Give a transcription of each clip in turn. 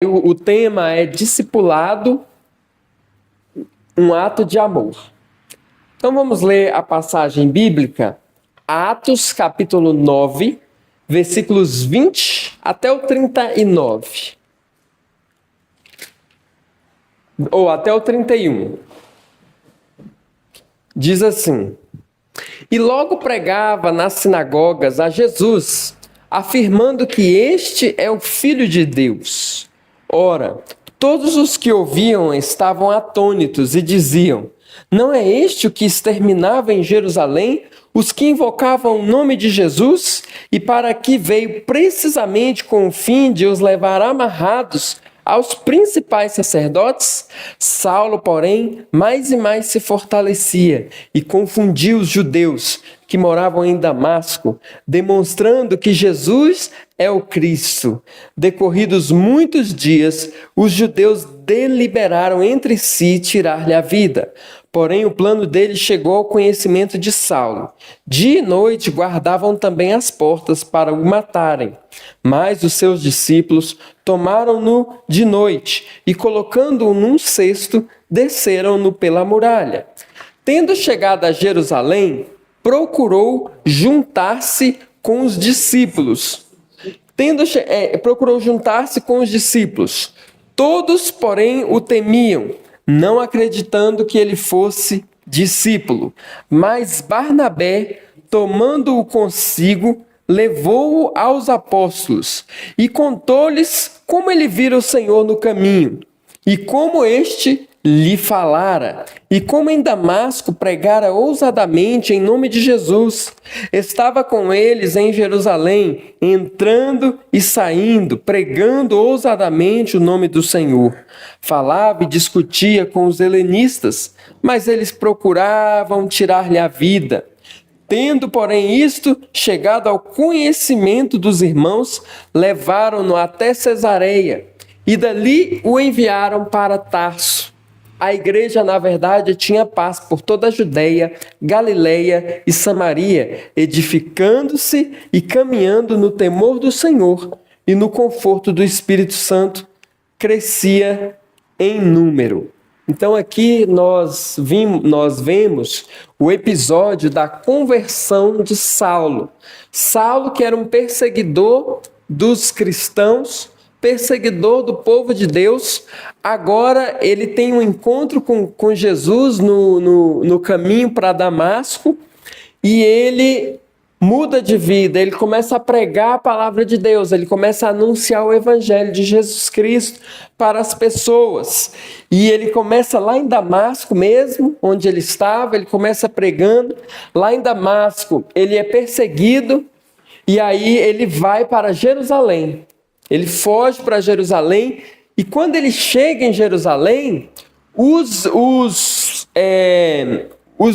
O tema é discipulado, um ato de amor. Então vamos ler a passagem bíblica, Atos capítulo 9, versículos 20 até o 39. Ou até o 31. Diz assim: E logo pregava nas sinagogas a Jesus, afirmando que este é o Filho de Deus. Ora, todos os que ouviam estavam atônitos e diziam: Não é este o que exterminava em Jerusalém os que invocavam o nome de Jesus? E para aqui veio precisamente com o fim de os levar amarrados aos principais sacerdotes? Saulo, porém, mais e mais se fortalecia e confundia os judeus que moravam em Damasco, demonstrando que Jesus é o Cristo. Decorridos muitos dias, os judeus deliberaram entre si tirar-lhe a vida. Porém, o plano deles chegou ao conhecimento de Saulo. Dia e noite guardavam também as portas para o matarem. Mas os seus discípulos tomaram-no de noite e, colocando-o num cesto, desceram-no pela muralha. Tendo chegado a Jerusalém, procurou juntar-se com os discípulos. Todos, porém, o temiam, não acreditando que ele fosse discípulo. Mas Barnabé, tomando-o consigo, levou-o aos apóstolos e contou-lhes como ele vira o Senhor no caminho e como este lhe falara, e como em Damasco pregara ousadamente em nome de Jesus. Estava com eles em Jerusalém, entrando e saindo, pregando ousadamente o nome do Senhor. Falava e discutia com os helenistas, mas eles procuravam tirar-lhe a vida. Tendo, porém, isto chegado ao conhecimento dos irmãos, levaram-no até Cesareia, e dali o enviaram para Tarso. A igreja, na verdade, tinha paz por toda a Judeia, Galileia e Samaria, edificando-se e caminhando no temor do Senhor e no conforto do Espírito Santo, crescia em número. Então aqui nós vemos o episódio da conversão de Saulo. Saulo, que era um perseguidor dos cristãos, perseguidor do povo de Deus, agora ele tem um encontro com Jesus no caminho para Damasco e ele muda de vida, ele começa a pregar a palavra de Deus, ele começa a anunciar o evangelho de Jesus Cristo para as pessoas. E ele começa lá em Damasco mesmo, onde ele estava, ele começa pregando. Lá em Damasco ele é perseguido e aí ele vai para Jerusalém. Ele foge para Jerusalém e quando ele chega em Jerusalém, os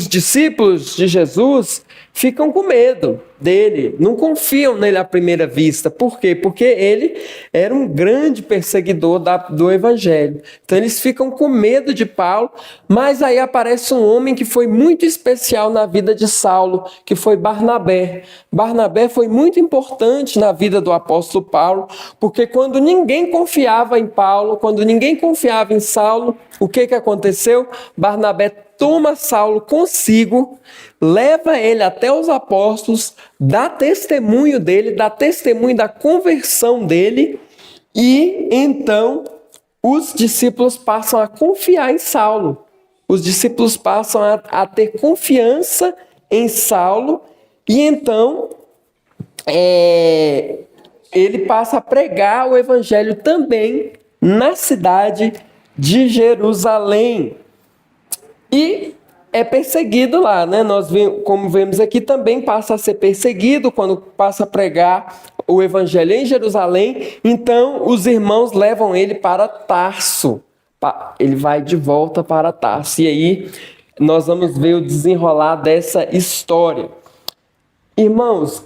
discípulos de Jesus ficam com medo dele, não confiam nele à primeira vista. Por quê? Porque ele era um grande perseguidor do evangelho. Então eles ficam com medo de Paulo, mas aí aparece um homem que foi muito especial na vida de Saulo, que foi Barnabé. Barnabé foi muito importante na vida do apóstolo Paulo, porque quando ninguém confiava em Paulo, quando ninguém confiava em Saulo, o que aconteceu? Barnabé toma Saulo consigo, leva ele até os apóstolos, dá testemunho dele, dá testemunho da conversão dele, e então os discípulos passam a confiar em Saulo. Os discípulos passam a ter confiança em Saulo, e então ele passa a pregar o evangelho também na cidade de Jerusalém. E é perseguido lá, né? Nós, como vemos aqui, também passa a ser perseguido quando passa a pregar o evangelho em Jerusalém. Então, os irmãos levam ele para Tarso. Ele vai de volta para Tarso. E aí, nós vamos ver o desenrolar dessa história. Irmãos,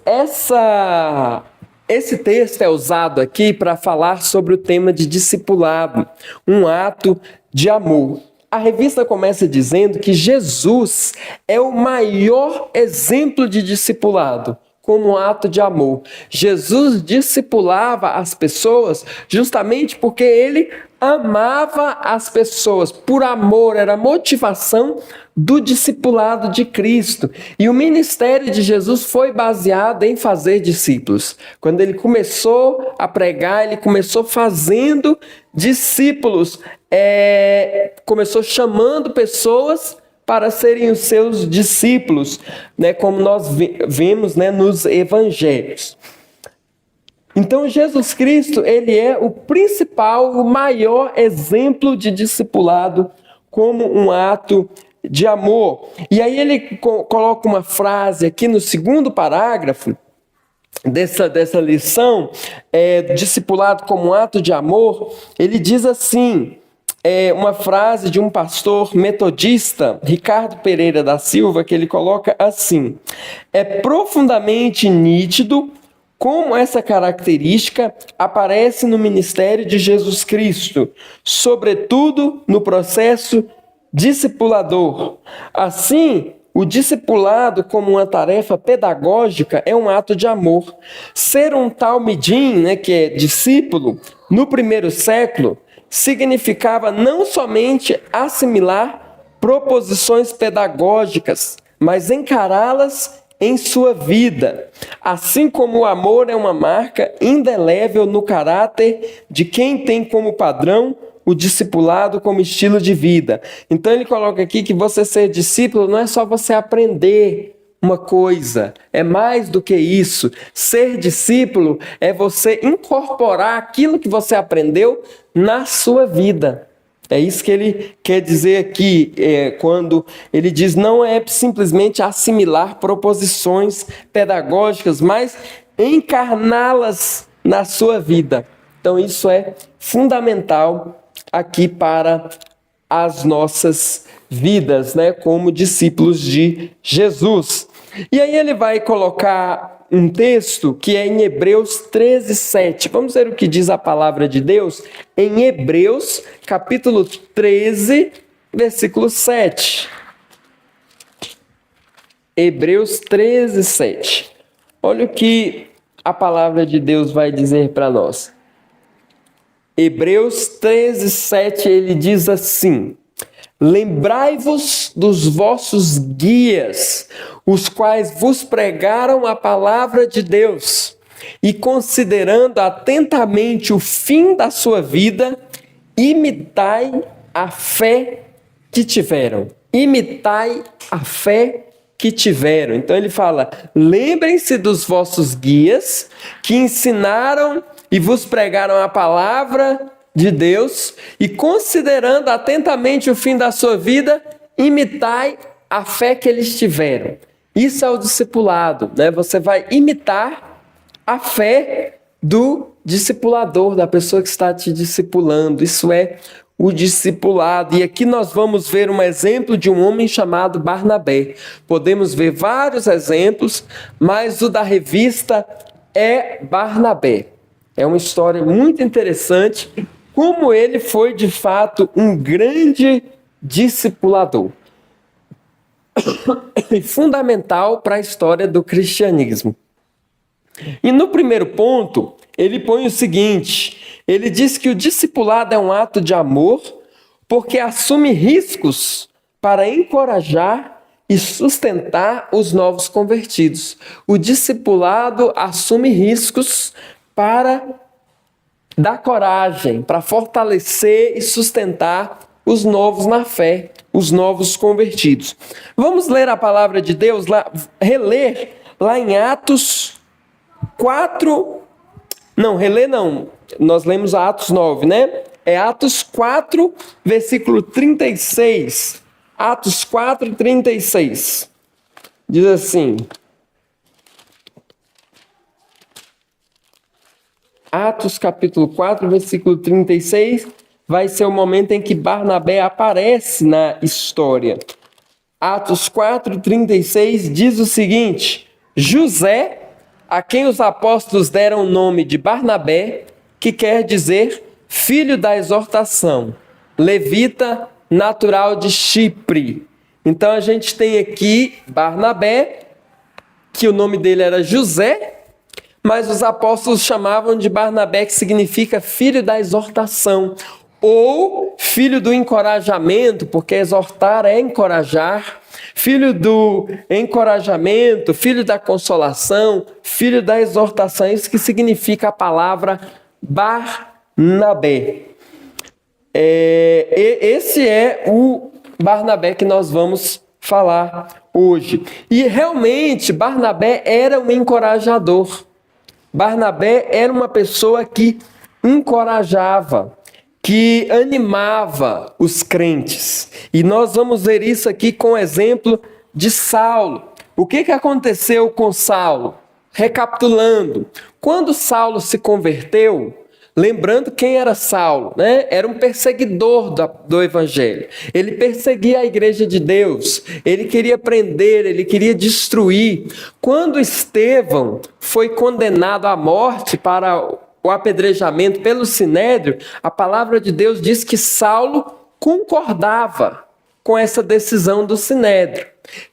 esse texto é usado aqui para falar sobre o tema de discipulado, um ato de amor. A revista começa dizendo que Jesus é o maior exemplo de discipulado. como um ato de amor. Jesus discipulava as pessoas justamente porque ele amava as pessoas. Por amor, era a motivação do discipulado de Cristo. E o ministério de Jesus foi baseado em fazer discípulos. Quando ele começou a pregar, ele começou fazendo discípulos, começou chamando pessoas para serem os seus discípulos, né, como nós vemos, né, nos evangelhos. Então, Jesus Cristo, ele é o principal, o maior exemplo de discipulado como um ato de amor. E aí ele coloca uma frase aqui no segundo parágrafo dessa lição, discipulado como um ato de amor. Ele diz assim, uma frase de um pastor metodista, Ricardo Pereira da Silva, que ele coloca assim: é profundamente nítido como essa característica aparece no ministério de Jesus Cristo, sobretudo no processo discipulador. Assim, o discipulado como uma tarefa pedagógica é um ato de amor. Ser um talmidim, né, que é discípulo, no primeiro século, significava não somente assimilar proposições pedagógicas, mas encará-las em sua vida. Assim como o amor é uma marca indelével no caráter de quem tem como padrão o discipulado como estilo de vida. Então ele coloca aqui que você ser discípulo não é só você aprender uma coisa, é mais do que isso. Ser discípulo é você incorporar aquilo que você aprendeu na sua vida. É isso que ele quer dizer aqui, quando ele diz não é simplesmente assimilar proposições pedagógicas, mas encarná-las na sua vida. Então isso é fundamental aqui para as nossas vidas, né, como discípulos de Jesus. E aí ele vai colocar um texto que é em Hebreus 13:7. Vamos ver o que diz a palavra de Deus em Hebreus, capítulo 13, versículo 7. Hebreus 13:7. Olha o que a palavra de Deus vai dizer para nós. Hebreus 13:7, ele diz assim: lembrai-vos dos vossos guias, os quais vos pregaram a palavra de Deus, e considerando atentamente o fim da sua vida, imitai a fé que tiveram. Imitai a fé que tiveram. Então ele fala, lembrem-se dos vossos guias, que ensinaram e vos pregaram a palavra de Deus, e considerando atentamente o fim da sua vida, imitai a fé que eles tiveram. Isso é o discipulado, né? Você vai imitar a fé do discipulador, da pessoa que está te discipulando. Isso é o discipulado. E aqui nós vamos ver um exemplo de um homem chamado Barnabé. Podemos ver vários exemplos, mas o da revista é Barnabé. É uma história muito interessante, como ele foi, de fato, um grande discipulador. E fundamental para a história do cristianismo. E no primeiro ponto, ele põe o seguinte, ele diz que o discipulado é um ato de amor, porque assume riscos para encorajar e sustentar os novos convertidos. O discipulado assume riscos para dar coragem, para fortalecer e sustentar os novos na fé, os novos convertidos. Vamos ler a palavra de Deus, reler lá em Atos 4, nós lemos Atos 9, né? É Atos 4, versículo 36. Atos 4, 36. Diz assim... Atos capítulo 4, versículo 36, vai ser o momento em que Barnabé aparece na história. Atos 4, 36 diz o seguinte: José, a quem os apóstolos deram o nome de Barnabé, que quer dizer filho da exortação, levita natural de Chipre. Então a gente tem aqui Barnabé, que o nome dele era José, mas os apóstolos chamavam de Barnabé, que significa filho da exortação, ou filho do encorajamento, porque exortar é encorajar, filho do encorajamento, filho da consolação, filho da exortação, isso que significa a palavra Barnabé. Esse é o Barnabé que nós vamos falar hoje. E realmente Barnabé era um encorajador. Barnabé era uma pessoa que encorajava, que animava os crentes. E nós vamos ver isso aqui com o exemplo de Saulo. O que aconteceu com Saulo? Recapitulando, quando Saulo se converteu, lembrando quem era Saulo, né? Era um perseguidor do evangelho. Ele perseguia a igreja de Deus, ele queria prender, ele queria destruir. Quando Estevão foi condenado à morte para o apedrejamento pelo Sinédrio, a palavra de Deus diz que Saulo concordava com essa decisão do Sinédrio.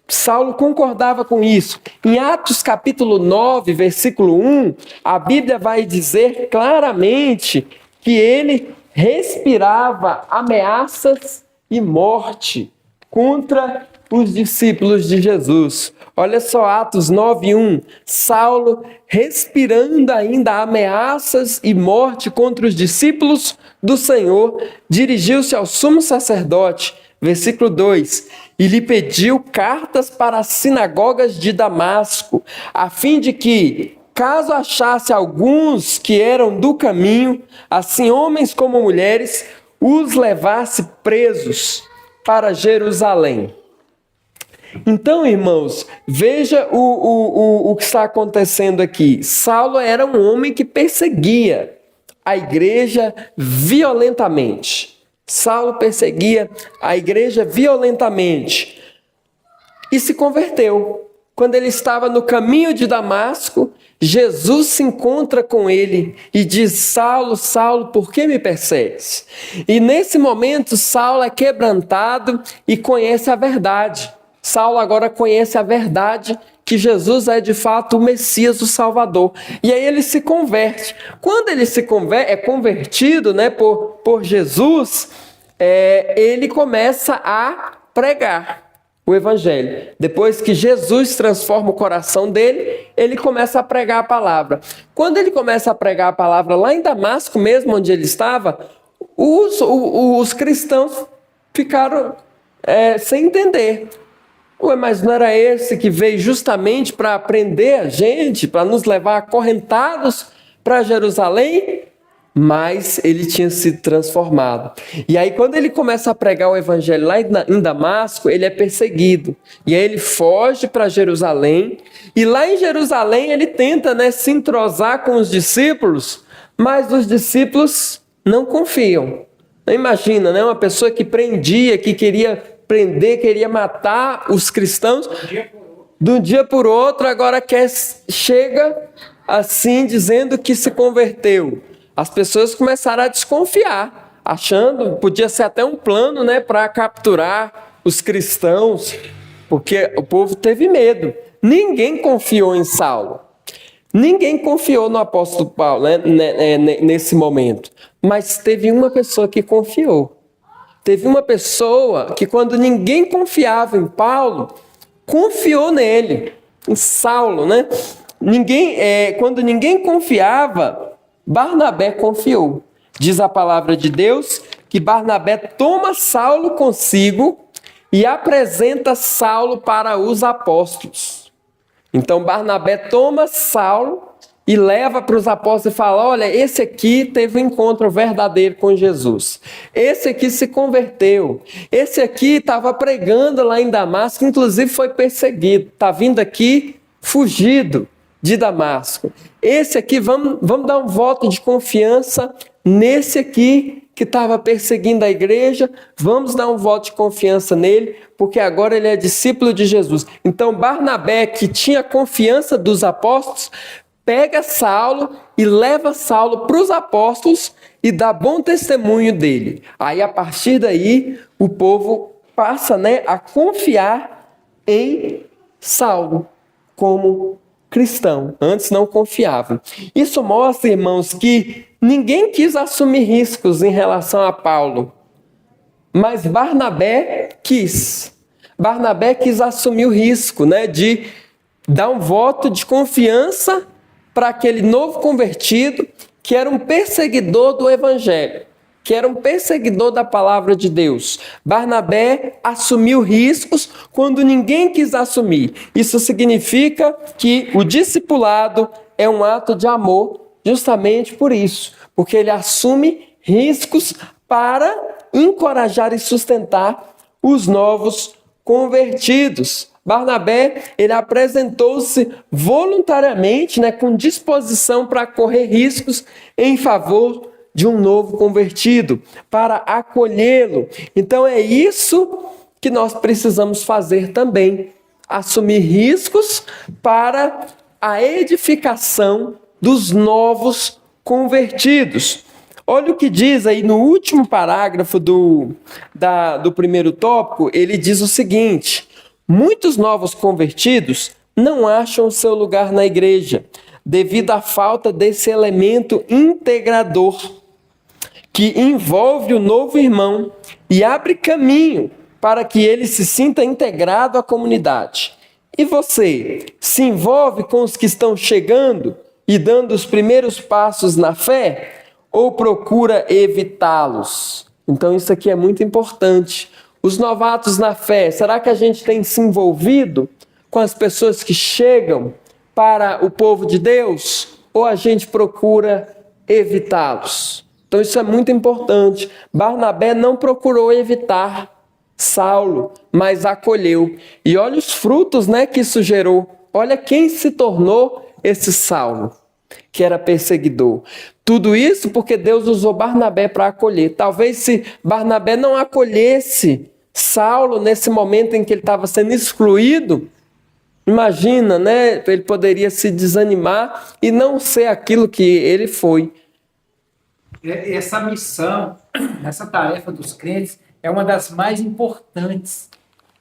Saulo concordava com isso. Em Atos capítulo 9, versículo 1, a Bíblia vai dizer claramente que ele respirava ameaças e morte contra os discípulos de Jesus. Olha só, Atos 9:1, Saulo, respirando ainda ameaças e morte contra os discípulos do Senhor, dirigiu-se ao sumo sacerdote, versículo 2, e lhe pediu cartas para as sinagogas de Damasco, a fim de que, caso achasse alguns que eram do caminho, assim homens como mulheres, os levasse presos para Jerusalém. Então, irmãos, veja o que está acontecendo aqui. Saulo era um homem que perseguia a igreja violentamente. Saulo perseguia a igreja violentamente e se converteu. Quando ele estava no caminho de Damasco, Jesus se encontra com ele e diz: Saulo, Saulo, por que me persegues? E nesse momento, Saulo é quebrantado e conhece a verdade. Saulo agora conhece a verdade, que Jesus é de fato o Messias, o Salvador. E aí ele se converte. Quando ele é convertido, né, por Jesus, ele começa a pregar o Evangelho. Depois que Jesus transforma o coração dele, ele começa a pregar a palavra. Quando ele começa a pregar a palavra lá em Damasco mesmo, onde ele estava, os cristãos ficaram sem entender. Ué, mas não era esse que veio justamente para prender a gente, para nos levar acorrentados para Jerusalém? Mas ele tinha sido transformado. E aí, quando ele começa a pregar o evangelho lá em Damasco, ele é perseguido. E aí ele foge para Jerusalém. E lá em Jerusalém ele tenta, se entrosar com os discípulos, mas os discípulos não confiam. Imagina, uma pessoa que prendia, que queria prender, queria matar os cristãos, de um dia por outro, agora chega assim, dizendo que se converteu. As pessoas começaram a desconfiar, achando, podia ser até um plano, para capturar os cristãos, porque o povo teve medo. Ninguém confiou em Saulo. Ninguém confiou no apóstolo Paulo, nesse momento. Mas teve uma pessoa que confiou. Teve uma pessoa que, quando ninguém confiava em Paulo, confiou nele, em Saulo, quando ninguém confiava, Barnabé confiou. Diz a palavra de Deus que Barnabé toma Saulo consigo e apresenta Saulo para os apóstolos. Então Barnabé toma Saulo e leva para os apóstolos e fala: olha, esse aqui teve um encontro verdadeiro com Jesus. Esse aqui se converteu. Esse aqui estava pregando lá em Damasco, inclusive foi perseguido. Está vindo aqui fugido de Damasco. Esse aqui, vamos dar um voto de confiança nesse aqui que estava perseguindo a igreja. Vamos dar um voto de confiança nele, porque agora ele é discípulo de Jesus. Então Barnabé, que tinha confiança dos apóstolos, pega Saulo e leva Saulo para os apóstolos e dá bom testemunho dele. Aí, a partir daí, o povo passa a confiar em Saulo. como cristão. Antes não confiava. Isso mostra, irmãos, que ninguém quis assumir riscos em relação a Paulo, mas Barnabé quis. Barnabé quis assumir o risco, né, de dar um voto de confiança para aquele novo convertido que era um perseguidor do evangelho, que era um perseguidor da palavra de Deus. Barnabé assumiu riscos quando ninguém quis assumir. Isso significa que o discipulado é um ato de amor justamente por isso, porque ele assume riscos para encorajar e sustentar os novos convertidos. Barnabé, ele apresentou-se voluntariamente, né, com disposição para correr riscos em favor de um novo convertido, para acolhê-lo. Então é isso que nós precisamos fazer também, assumir riscos para a edificação dos novos convertidos. Olha o que diz aí no último parágrafo do primeiro tópico, ele diz o seguinte: muitos novos convertidos não acham seu lugar na igreja, devido à falta desse elemento integrador, que envolve o novo irmão e abre caminho para que ele se sinta integrado à comunidade. E você, se envolve com os que estão chegando e dando os primeiros passos na fé, ou procura evitá-los? Então isso aqui é muito importante. Os novatos na fé, será que a gente tem se envolvido com as pessoas que chegam para o povo de Deus? Ou a gente procura evitá-los? Então isso é muito importante. Barnabé não procurou evitar Saulo, mas acolheu. E olha os frutos, né, que isso gerou. Olha quem se tornou esse Saulo, que era perseguidor. Tudo isso porque Deus usou Barnabé para acolher. Talvez se Barnabé não acolhesse Saulo nesse momento em que ele estava sendo excluído, imagina, né? Ele poderia se desanimar e não ser aquilo que ele foi. Essa missão, essa tarefa dos crentes é uma das mais importantes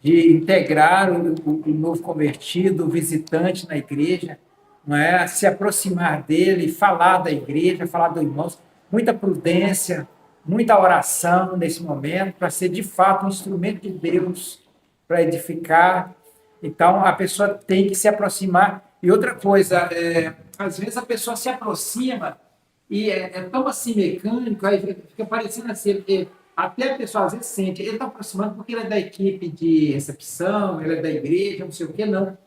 de integrar o novo convertido, o visitante na igreja, não é? Se aproximar dele, falar da igreja, falar dos irmãos, muita prudência, muita oração nesse momento, para ser de fato um instrumento de Deus para edificar. Então a pessoa tem que se aproximar. E outra coisa, às vezes a pessoa se aproxima e é tão assim mecânico, aí fica parecendo assim, até a pessoa às vezes sente, ele está aproximando porque ele é da equipe de recepção, ele é da igreja, não sei o quê, não.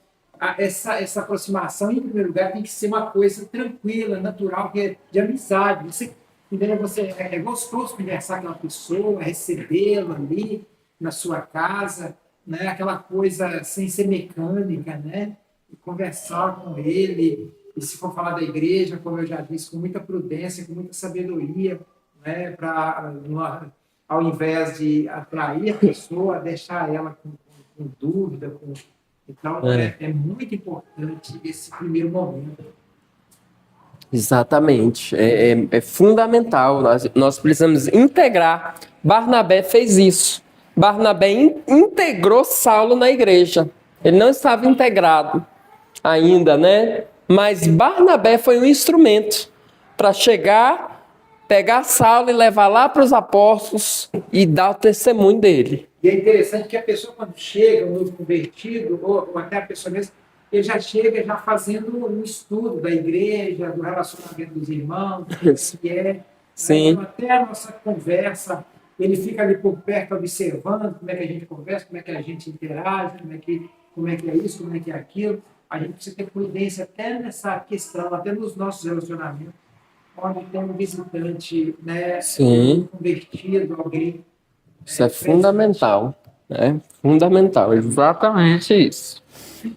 Essa aproximação, em primeiro lugar, tem que ser uma coisa tranquila, natural, que é de amizade. É gostoso conversar com uma pessoa, recebê-la ali na sua casa, né? Aquela coisa sem ser mecânica, né? E conversar com ele, e se for falar da igreja, como eu já disse, com muita prudência, com muita sabedoria, né? Ao invés de atrair a pessoa, deixar ela com dúvida, Então, é muito importante esse primeiro momento. Exatamente. É fundamental. Nós precisamos integrar. Barnabé fez isso. Barnabé integrou Saulo na igreja. Ele não estava integrado ainda, né? Mas Barnabé foi um instrumento para chegar, pegar Saulo e levar lá para os apóstolos e dar o testemunho dele. E é interessante que a pessoa, quando chega, um novo convertido, ou até a pessoa mesmo, ele já chega já fazendo um estudo da igreja, do relacionamento dos irmãos, do que é. Sim. Então, até a nossa conversa, ele fica ali por perto observando como é que a gente conversa, como é que a gente interage, como é que é isso, como é que é aquilo. A gente precisa ter prudência até nessa questão, até nos nossos relacionamentos, onde tem um visitante, né, Sim. convertido, alguém. Isso é fundamental, né? Fundamental, exatamente isso.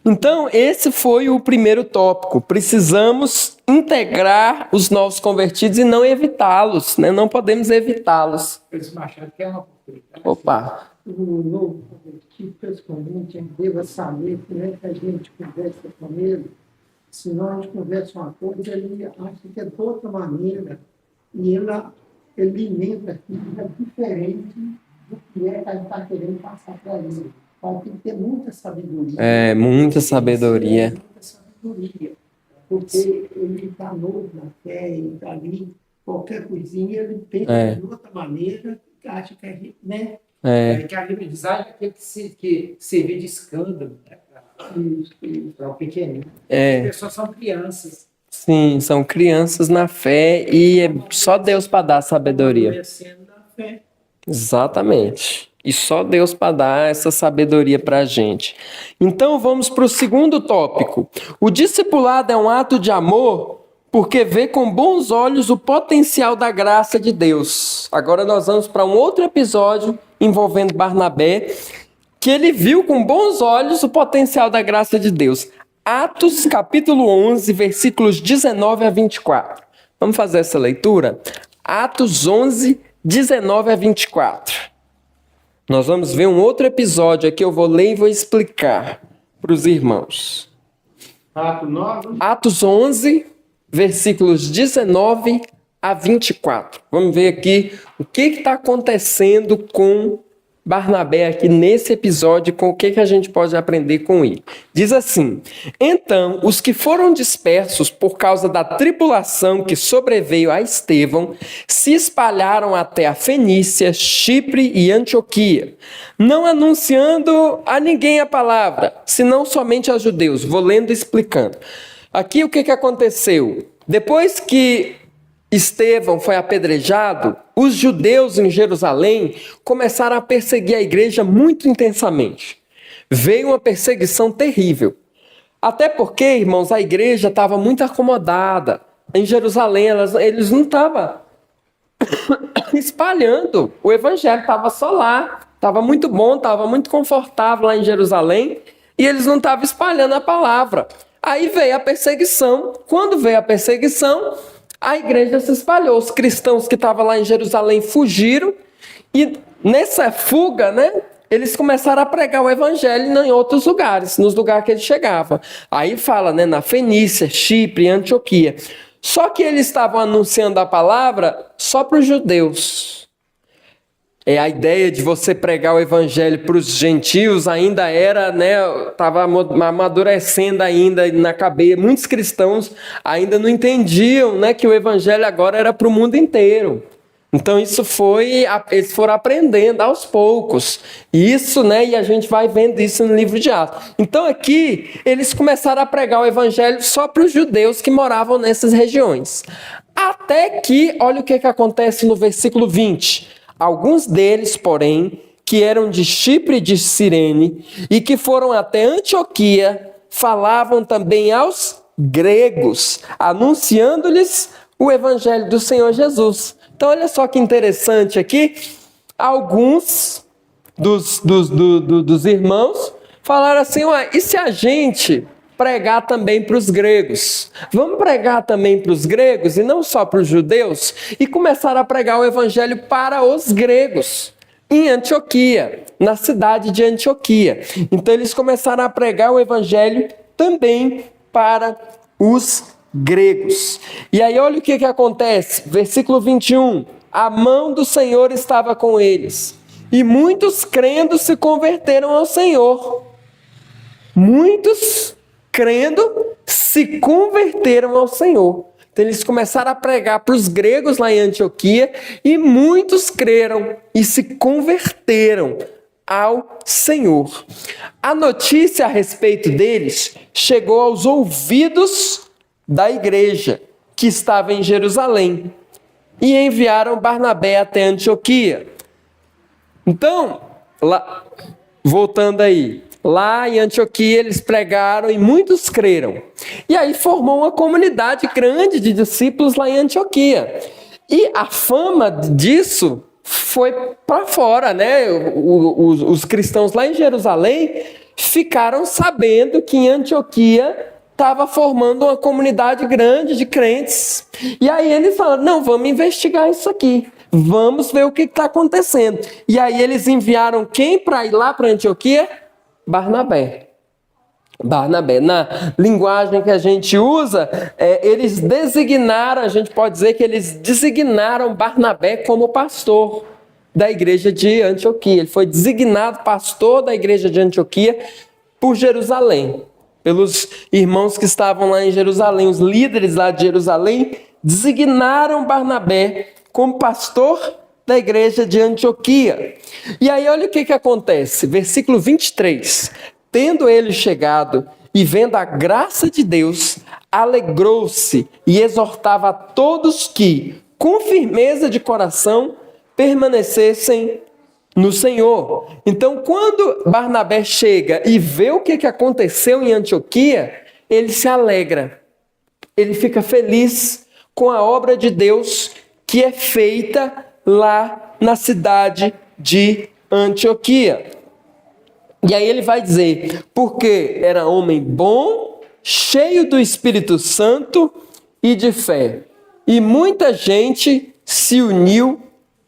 Então, esse foi o primeiro tópico. Precisamos integrar os novos convertidos e não evitá-los, né? Não podemos evitá-los. Esse Machado quer uma oportunidade. Opa! O novo convertido, principalmente, deva saber como é que a gente conversa com ele. Senão a gente conversa uma coisa, ele acha que é de outra maneira. E ele alimenta aquilo que é diferente do que é que a gente está querendo passar para ele. Então tem que ter muita sabedoria. Muita sabedoria. Muita sabedoria, porque ele está novo na fé, ele está ali, qualquer coisinha, ele pensa de outra maneira, acha que é, né? Que a Bíblia diz, é aquele que servir de escândalo, né? Para o pequenino. As pessoas são crianças. Sim, são crianças na fé e é só Deus para dar sabedoria. Crescendo na fé. Exatamente. E só Deus para dar essa sabedoria para a gente. Então vamos para o segundo tópico. O discipulado é um ato de amor porque vê com bons olhos o potencial da graça de Deus. Agora nós vamos para um outro episódio envolvendo Barnabé, que ele viu com bons olhos o potencial da graça de Deus. Atos, capítulo 11, versículos 19 a 24. Vamos fazer essa leitura? Atos 11, 19 a 24. Nós vamos ver um outro episódio aqui, eu vou ler e vou explicar para os irmãos. Atos 11, versículos 19 a 24. Vamos ver aqui o que está acontecendo com Barnabé aqui nesse episódio, com o que a gente pode aprender com ele. Diz assim: então, os que foram dispersos por causa da tribulação que sobreveio a Estevão, se espalharam até a Fenícia, Chipre e Antioquia, não anunciando a ninguém a palavra, senão somente aos judeus. Vou lendo e explicando. Aqui o que aconteceu? Depois que Estevão foi apedrejado, os judeus em Jerusalém começaram a perseguir a igreja muito intensamente. Veio uma perseguição terrível. Até porque, irmãos, a igreja estava muito acomodada. Em Jerusalém, eles não estavam espalhando. O evangelho estava só lá. Estava muito bom, estava muito confortável lá em Jerusalém. E eles não estavam espalhando a palavra. Aí veio a perseguição. Quando veio a perseguição, a igreja se espalhou. Os cristãos que estavam lá em Jerusalém fugiram. E nessa fuga, eles começaram a pregar o evangelho em outros lugares, nos lugares que eles chegavam. Aí fala, na Fenícia, Chipre, Antioquia. Só que eles estavam anunciando a palavra só para os judeus. A ideia de você pregar o evangelho para os gentios ainda era, estava amadurecendo ainda na cabeça. Muitos cristãos ainda não entendiam, que o evangelho agora era para o mundo inteiro. Então eles foram aprendendo aos poucos. Isso, e a gente vai vendo isso no livro de Atos. Então aqui, eles começaram a pregar o evangelho só para os judeus que moravam nessas regiões. Até que, olha o que acontece no versículo 20. Alguns deles, porém, que eram de Chipre e de Cirene, e que foram até Antioquia, falavam também aos gregos, anunciando-lhes o evangelho do Senhor Jesus. Então, olha só que interessante aqui. Alguns dos irmãos falaram assim: e se a gente pregar também para os gregos? Vamos pregar também para os gregos e não só para os judeus? E começaram a pregar o evangelho para os gregos em Antioquia, na cidade de Antioquia. Então eles começaram a pregar o evangelho também para os gregos. E aí olha o que acontece, versículo 21. A mão do Senhor estava com eles, e muitos crendo se converteram ao Senhor. Muitos crendo se converteram ao Senhor. Então eles começaram a pregar para os gregos lá em Antioquia, e muitos creram e se converteram ao Senhor. A notícia a respeito deles chegou aos ouvidos da igreja que estava em Jerusalém, e enviaram Barnabé até Antioquia. Então, voltando aí, lá em Antioquia eles pregaram e muitos creram. E aí formou uma comunidade grande de discípulos lá em Antioquia. E a fama disso foi para fora, Os cristãos lá em Jerusalém ficaram sabendo que em Antioquia estava formando uma comunidade grande de crentes. E aí eles falaram: não, vamos investigar isso aqui. Vamos ver o que está acontecendo. E aí eles enviaram quem para ir lá para Antioquia? Barnabé. Na linguagem que a gente usa, eles designaram, a gente pode dizer que eles designaram Barnabé como pastor da igreja de Antioquia. Ele foi designado pastor da igreja de Antioquia por Jerusalém. pelos irmãos que estavam lá em Jerusalém. Os líderes lá de Jerusalém designaram Barnabé como pastor da igreja de Antioquia. E aí olha o que acontece, versículo 23. Tendo ele chegado e vendo a graça de Deus, alegrou-se e exortava a todos que, com firmeza de coração, permanecessem no Senhor. Então, quando Barnabé chega e vê o que aconteceu em Antioquia, ele se alegra, ele fica feliz com a obra de Deus que é feita lá na cidade de Antioquia. E aí ele vai dizer, porque era homem bom, cheio do Espírito Santo e de fé, e muita gente se uniu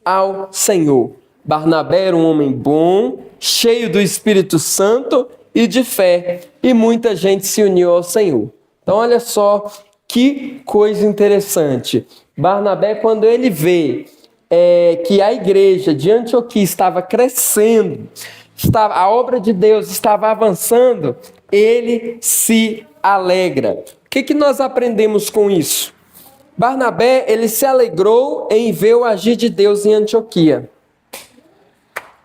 ao Senhor. Barnabé era um homem bom, cheio do Espírito Santo e de fé, e muita gente se uniu ao Senhor. Então olha só que coisa interessante. Barnabé, quando ele vê que a igreja de Antioquia estava crescendo, a obra de Deus estava avançando, ele se alegra. O que nós aprendemos com isso? Barnabé, ele se alegrou em ver o agir de Deus em Antioquia.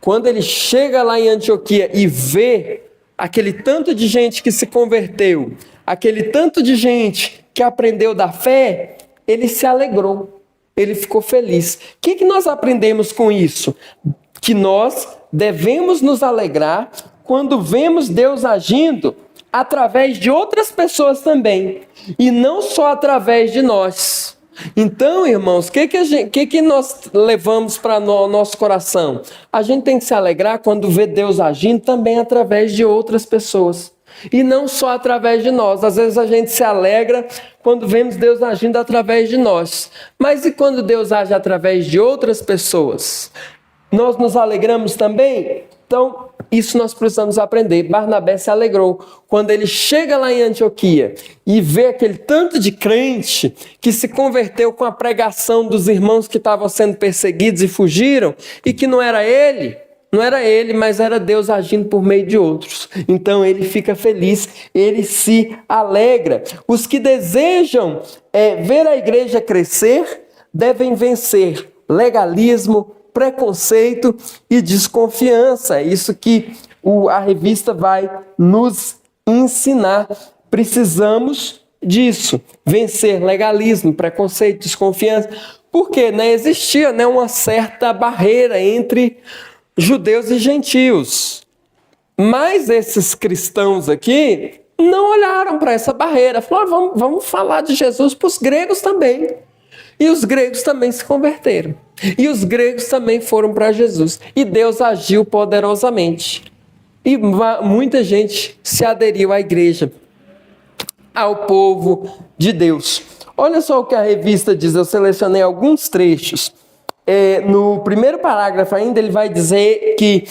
Quando ele chega lá em Antioquia e vê aquele tanto de gente que se converteu, aquele tanto de gente que aprendeu da fé, ele se alegrou, ele ficou feliz. O que nós aprendemos com isso? Que nós devemos nos alegrar quando vemos Deus agindo através de outras pessoas também, e não só através de nós. Então, irmãos, o que nós levamos para o nosso coração? A gente tem que se alegrar quando vê Deus agindo também através de outras pessoas, e não só através de nós. Às vezes a gente se alegra quando vemos Deus agindo através de nós, mas e quando Deus age através de outras pessoas? Nós nos alegramos também? Então, isso nós precisamos aprender. Barnabé se alegrou quando ele chega lá em Antioquia e vê aquele tanto de crente que se converteu com a pregação dos irmãos que estavam sendo perseguidos e fugiram, e que não era ele, mas era Deus agindo por meio de outros. Então ele fica feliz, ele se alegra. Os que desejam ver a igreja crescer devem vencer legalismo, preconceito e desconfiança. É isso que a revista vai nos ensinar. Precisamos disso, vencer legalismo, preconceito, desconfiança, porque existia uma certa barreira entre judeus e gentios. Mas esses cristãos aqui não olharam para essa barreira, falaram, vamos falar de Jesus para os gregos também. E os gregos também se converteram. E os gregos também foram para Jesus. E Deus agiu poderosamente. E muita gente se aderiu à igreja, ao povo de Deus. Olha só o que a revista diz, eu selecionei alguns trechos. No primeiro parágrafo ainda, ele vai dizer que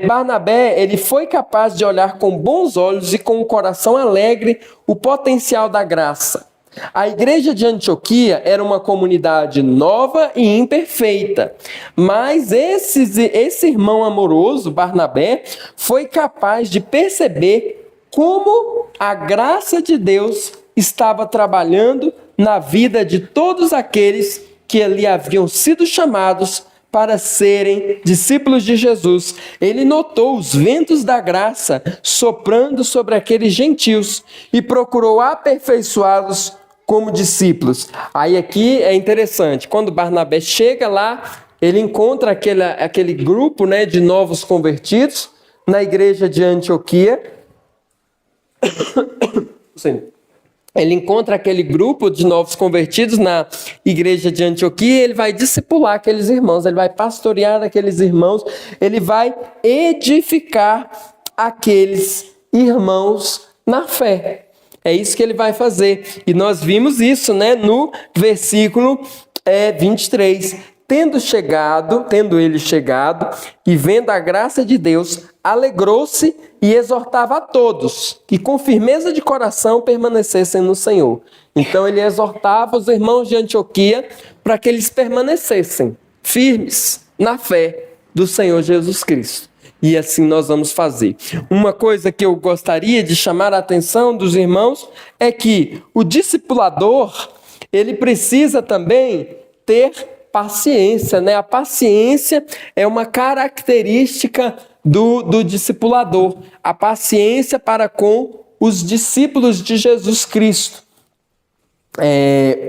Barnabé ele foi capaz de olhar com bons olhos e com um coração alegre o potencial da graça. A igreja de Antioquia era uma comunidade nova e imperfeita, mas esse irmão amoroso, Barnabé, foi capaz de perceber como a graça de Deus estava trabalhando na vida de todos aqueles que ali haviam sido chamados para serem discípulos de Jesus. Ele notou os ventos da graça soprando sobre aqueles gentios e procurou aperfeiçoá-los como discípulos. Aí aqui é interessante, quando Barnabé chega lá, ele encontra aquele grupo de novos convertidos na igreja de Antioquia. Ele encontra aquele grupo de novos convertidos na igreja de Antioquia e ele vai discipular aqueles irmãos, ele vai pastorear aqueles irmãos, ele vai edificar aqueles irmãos na fé. É isso que ele vai fazer. E nós vimos isso no versículo 23. Tendo ele chegado e vendo a graça de Deus, alegrou-se e exortava a todos que com firmeza de coração permanecessem no Senhor. Então ele exortava os irmãos de Antioquia para que eles permanecessem firmes na fé do Senhor Jesus Cristo. e assim nós vamos fazer. Uma coisa que eu gostaria de chamar a atenção dos irmãos é que o discipulador, ele precisa também ter paciência, né? A paciência é uma característica do discipulador. A paciência para com os discípulos de Jesus Cristo.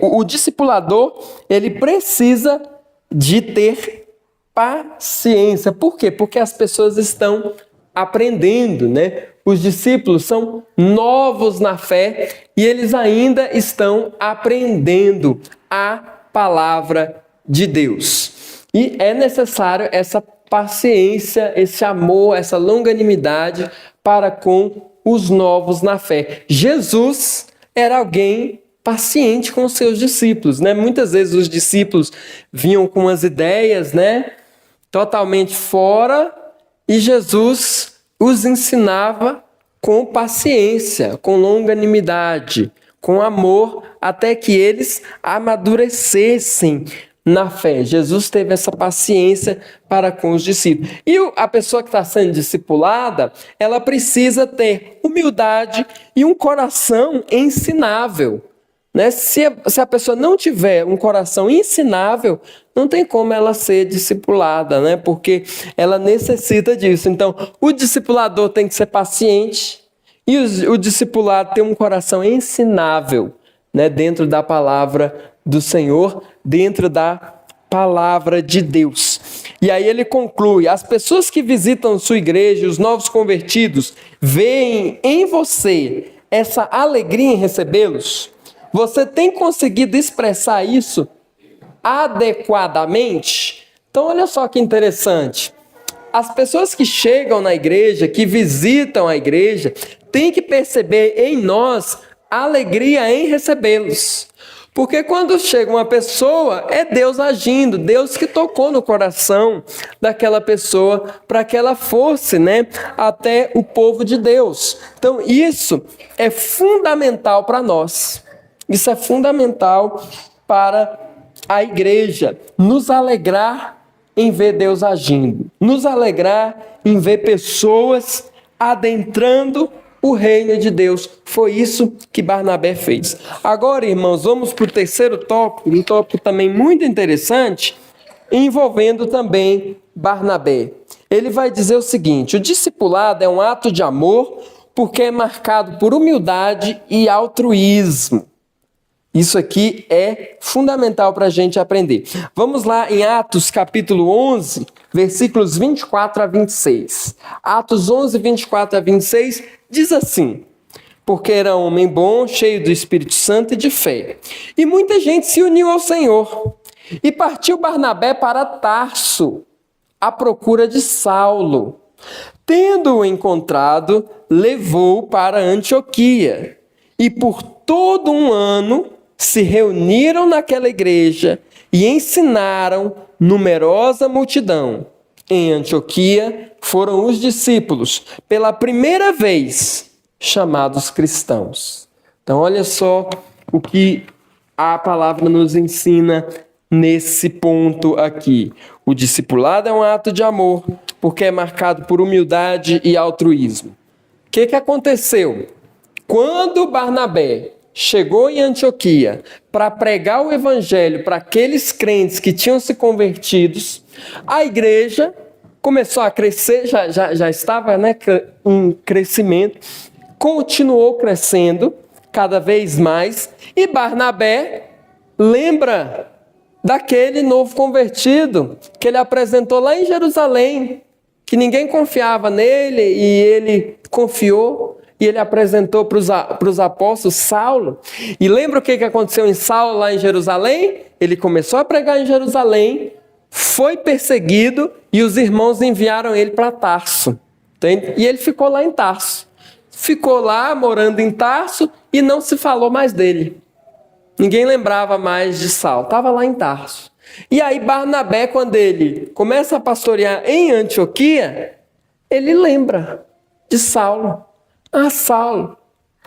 O discipulador, ele precisa de ter paciência. Por quê? Porque as pessoas estão aprendendo, né? Os discípulos são novos na fé e eles ainda estão aprendendo a palavra de Deus. E é necessário essa paciência, esse amor, essa longanimidade para com os novos na fé. Jesus era alguém paciente com os seus discípulos, né? Muitas vezes os discípulos vinham com as ideias, né, totalmente fora, e Jesus os ensinava com paciência, com longanimidade, com amor, até que eles amadurecessem na fé. Jesus teve essa paciência para com os discípulos. E a pessoa que está sendo discipulada, ela precisa ter humildade e um coração ensinável. Né? Se a pessoa não tiver um coração ensinável, não tem como ela ser discipulada, né? Porque ela necessita disso. Então, o discipulador tem que ser paciente e o discipulado tem um coração ensinável, né? Dentro da palavra do Senhor, dentro da palavra de Deus. E aí ele conclui: as pessoas que visitam sua igreja, os novos convertidos, veem em você essa alegria em recebê-los? Você tem conseguido expressar isso adequadamente? Então, olha só que interessante. As pessoas que chegam na igreja, que visitam a igreja, têm que perceber em nós alegria em recebê-los. Porque quando chega uma pessoa, é Deus agindo, Deus que tocou no coração daquela pessoa para que ela fosse, né, até o povo de Deus. Então, isso é fundamental para nós. Isso é fundamental para a igreja, nos alegrar em ver Deus agindo, nos alegrar em ver pessoas adentrando o reino de Deus. Foi isso que Barnabé fez. Agora, irmãos, vamos para o terceiro tópico, um tópico também muito interessante, envolvendo também Barnabé. Ele vai dizer o seguinte: o discipulado é um ato de amor porque é marcado por humildade e altruísmo. Isso aqui é fundamental para a gente aprender. Vamos lá em Atos capítulo 11, versículos 24 a 26. Atos 11, 24 a 26 diz assim: porque era homem bom, cheio do Espírito Santo e de fé. E muita gente se uniu ao Senhor. E partiu Barnabé para Tarso, à procura de Saulo. Tendo-o encontrado, levou-o para Antioquia. E por todo um ano se reuniram naquela igreja e ensinaram numerosa multidão. Em Antioquia foram os discípulos, pela primeira vez, chamados cristãos. Então, olha só o que a palavra nos ensina nesse ponto aqui. O discipulado é um ato de amor, porque é marcado por humildade e altruísmo. O que aconteceu? Quando Barnabé chegou em Antioquia para pregar o evangelho para aqueles crentes que tinham se convertidos, a igreja começou a crescer, já estava, né, em crescimento, continuou crescendo cada vez mais, e Barnabé lembra daquele novo convertido que ele apresentou lá em Jerusalém, que ninguém confiava nele e ele confiou. E ele apresentou para os apóstolos Saulo. E lembra o que aconteceu em Saulo lá em Jerusalém? Ele começou a pregar em Jerusalém, foi perseguido e os irmãos enviaram ele para Tarso. E ele ficou lá em Tarso. Ficou lá morando em Tarso e não se falou mais dele. Ninguém lembrava mais de Saulo. Estava lá em Tarso. E aí Barnabé, quando ele começa a pastorear em Antioquia, ele lembra de Saulo. Saulo,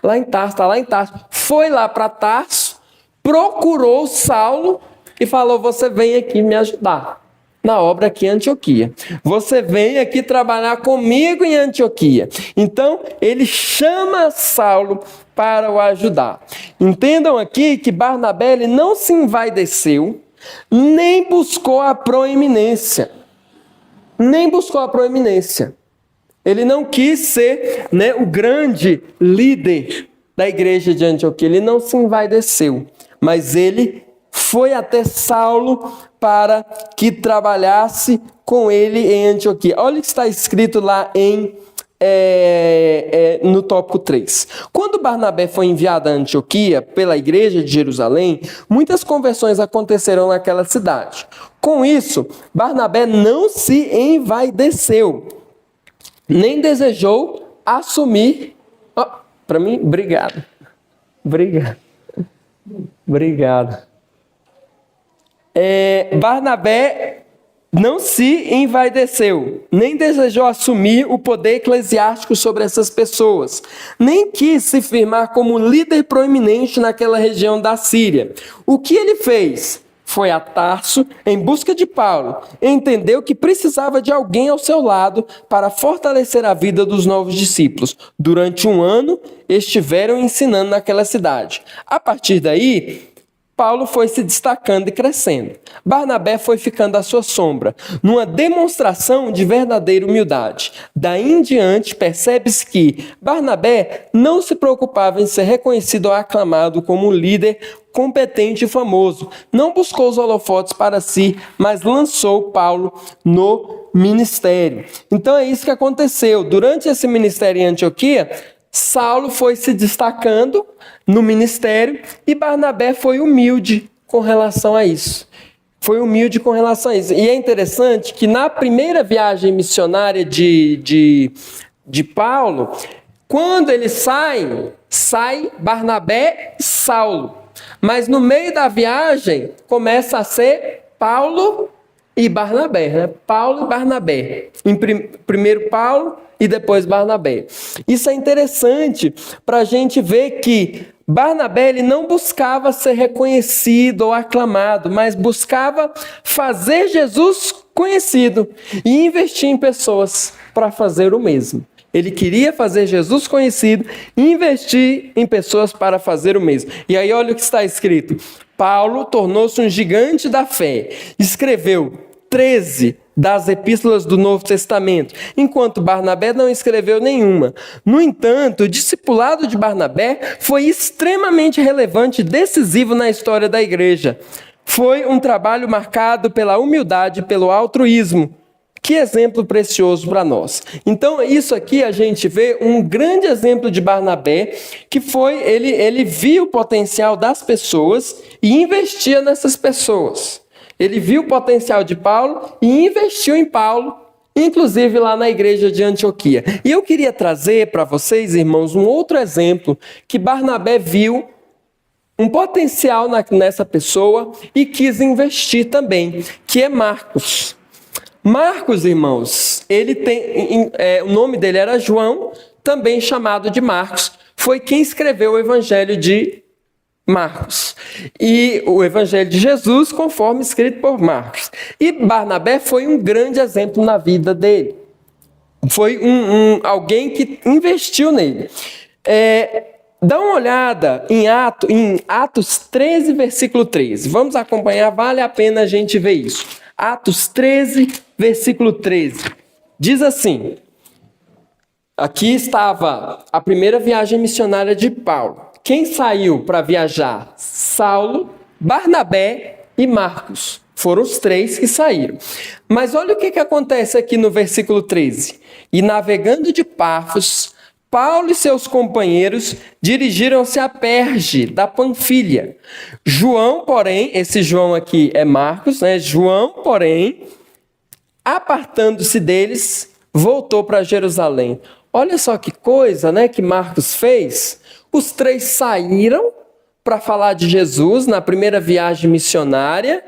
lá em Tarso, está lá em Tarso. Foi lá para Tarso, procurou Saulo e falou: você vem aqui me ajudar. na obra aqui em Antioquia. Você vem aqui trabalhar comigo em Antioquia. Então, ele chama Saulo para o ajudar. Entendam aqui que Barnabé ele não se envaideceu, nem buscou a proeminência. Nem buscou a proeminência. Ele não quis ser, né, o grande líder da igreja de Antioquia. Ele não se envaideceu, mas ele foi até Saulo para que trabalhasse com ele em Antioquia. Olha o que está escrito lá no tópico 3. Quando Barnabé foi enviado a Antioquia pela igreja de Jerusalém, muitas conversões aconteceram naquela cidade. Com isso, Barnabé não se envaideceu, nem desejou assumir... Para mim, obrigado. Barnabé não se envaideceu, nem desejou assumir o poder eclesiástico sobre essas pessoas, nem quis se firmar como líder proeminente naquela região da Síria. O que ele fez? Foi a Tarso em busca de Paulo. Entendeu que precisava de alguém ao seu lado para fortalecer a vida dos novos discípulos. Durante 1 ano, estiveram ensinando naquela cidade. A partir daí, Paulo foi se destacando e crescendo. Barnabé foi ficando à sua sombra, numa demonstração de verdadeira humildade. Daí em diante, percebe-se que Barnabé não se preocupava em ser reconhecido ou aclamado como um líder competente e famoso. Não buscou os holofotes para si, mas lançou Paulo no ministério. Então é isso que aconteceu. Durante esse ministério em Antioquia, Saulo foi se destacando no ministério e Barnabé foi humilde com relação a isso. E é interessante que na primeira viagem missionária de Paulo, quando ele sai Barnabé e Saulo. Mas no meio da viagem começa a ser Paulo e Barnabé, né? Paulo e Barnabé. Primeiro Paulo e depois Barnabé. Isso é interessante para a gente ver que Barnabé ele não buscava ser reconhecido ou aclamado, mas buscava fazer Jesus conhecido e investir em pessoas para fazer o mesmo. Ele queria fazer Jesus conhecido e investir em pessoas para fazer o mesmo. E aí olha o que está escrito. Paulo tornou-se um gigante da fé. Escreveu 13 das epístolas do Novo Testamento, enquanto Barnabé não escreveu nenhuma. No entanto, o discipulado de Barnabé foi extremamente relevante e decisivo na história da igreja. Foi um trabalho marcado pela humildade e pelo altruísmo. Que exemplo precioso para nós. Então, isso aqui a gente vê um grande exemplo de Barnabé, que foi, ele viu o potencial das pessoas e investia nessas pessoas. Ele viu o potencial de Paulo e investiu em Paulo, inclusive lá na igreja de Antioquia. E eu queria trazer para vocês, irmãos, um outro exemplo que Barnabé viu um potencial nessa pessoa e quis investir também, que é Marcos. Marcos, irmãos, ele tem, o nome dele era João, também chamado de Marcos. Foi quem escreveu o Evangelho de Marcos. E o Evangelho de Jesus, conforme escrito por Marcos. E Barnabé foi um grande exemplo na vida dele. Foi alguém que investiu nele. Dá uma olhada em Atos 13, versículo 13. Vamos acompanhar, vale a pena a gente ver isso. Atos 13, versículo 13. Diz assim: aqui estava a primeira viagem missionária de Paulo. Quem saiu para viajar? Saulo, Barnabé e Marcos. Foram os 3 que saíram. Mas olha o que acontece aqui no versículo 13. E navegando de Pafos, Paulo e seus companheiros dirigiram-se a Perge, da Panfilha. João, porém, esse João aqui é Marcos, né? João, porém, apartando-se deles, voltou para Jerusalém. Olha só que coisa, né, que Marcos fez. Os 3 saíram para falar de Jesus na primeira viagem missionária.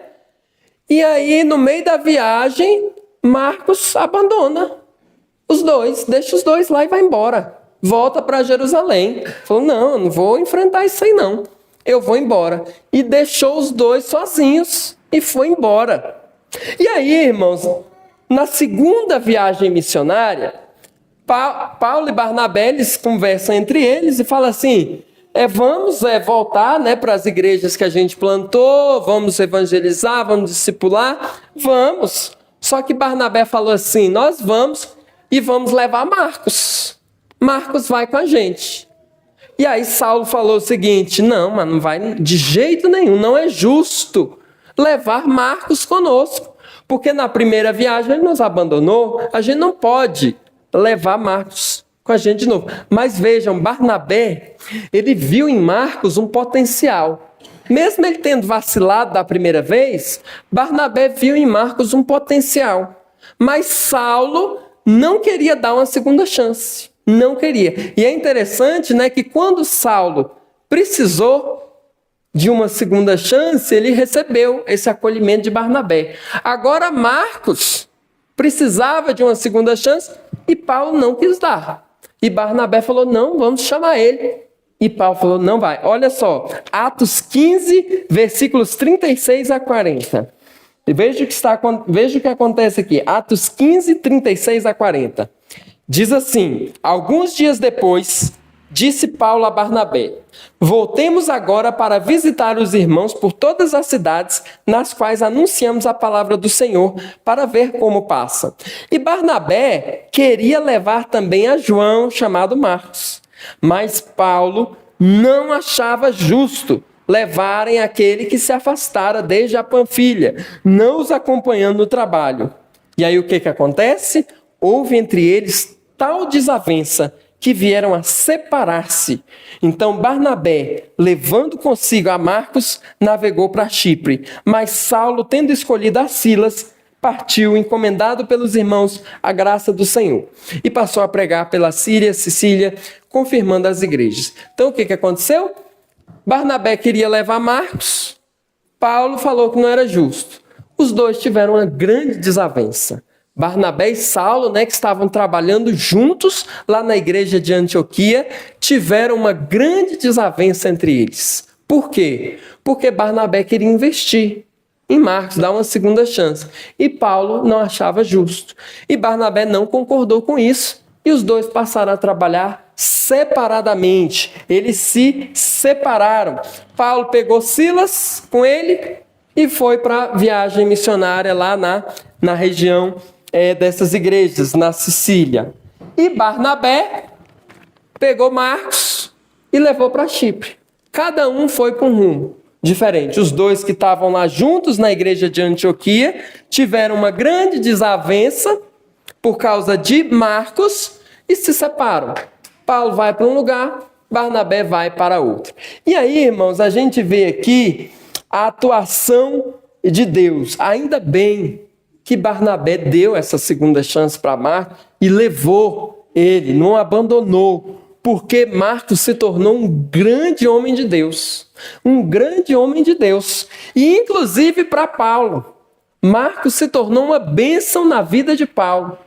E aí, no meio da viagem, Marcos abandona os 2, deixa os 2 lá e vai embora. Volta para Jerusalém. Falou, não, eu não vou enfrentar isso aí não. Eu vou embora. E deixou os 2 sozinhos e foi embora. E aí, irmãos, na segunda viagem missionária, Paulo e Barnabé, eles conversam entre eles e falam assim, vamos voltar, né, para as igrejas que a gente plantou, vamos evangelizar, vamos discipular, vamos. Só que Barnabé falou assim, nós vamos e vamos levar Marcos. Marcos vai com a gente. E aí Saulo falou o seguinte, não, mas não vai de jeito nenhum, não é justo levar Marcos conosco. Porque na primeira viagem ele nos abandonou, a gente não pode levar Marcos com a gente de novo. Mas vejam, Barnabé, ele viu em Marcos um potencial. Mesmo ele tendo vacilado da primeira vez, Barnabé viu em Marcos um potencial. Mas Saulo não queria dar uma segunda chance. Não queria. E é interessante, né, que quando Saulo precisou de uma segunda chance, ele recebeu esse acolhimento de Barnabé. Agora Marcos precisava de uma segunda chance e Paulo não quis dar. E Barnabé falou, não, vamos chamar ele. E Paulo falou, não vai. Olha só, Atos 15, versículos 36 a 40. E veja o que acontece aqui. Atos 15, 36 a 40. Diz assim, alguns dias depois, disse Paulo a Barnabé, voltemos agora para visitar os irmãos por todas as cidades nas quais anunciamos a palavra do Senhor, para ver como passa. E Barnabé queria levar também a João, chamado Marcos. Mas Paulo não achava justo levarem aquele que se afastara desde a Panfilha, não os acompanhando no trabalho. E aí o que acontece? Houve entre eles tal desavença que vieram a separar-se. Então Barnabé, levando consigo a Marcos, navegou para Chipre. Mas Saulo, tendo escolhido a Silas, partiu, encomendado pelos irmãos a graça do Senhor. E passou a pregar pela Síria, Sicília, confirmando as igrejas. Então o que aconteceu? Barnabé queria levar Marcos. Paulo falou que não era justo. Os dois tiveram uma grande desavença. Barnabé e Saulo, né, que estavam trabalhando juntos lá na igreja de Antioquia, tiveram uma grande desavença entre eles. Por quê? Porque Barnabé queria investir em Marcos, dar uma segunda chance. E Paulo não achava justo. E Barnabé não concordou com isso. E os dois passaram a trabalhar separadamente. Eles se separaram. Paulo pegou Silas com ele e foi para a viagem missionária lá na região dessas igrejas, na Sicília. E Barnabé pegou Marcos e levou para Chipre. Cada um foi para um rumo diferente. Os dois que estavam lá juntos na igreja de Antioquia tiveram uma grande desavença por causa de Marcos e se separam. Paulo vai para um lugar, Barnabé vai para outro. E aí, irmãos, a gente vê aqui a atuação de Deus. Ainda bem que Barnabé deu essa segunda chance para Marcos e levou ele, não abandonou, porque Marcos se tornou um grande homem de Deus. Um grande homem de Deus. E inclusive para Paulo, Marcos se tornou uma bênção na vida de Paulo.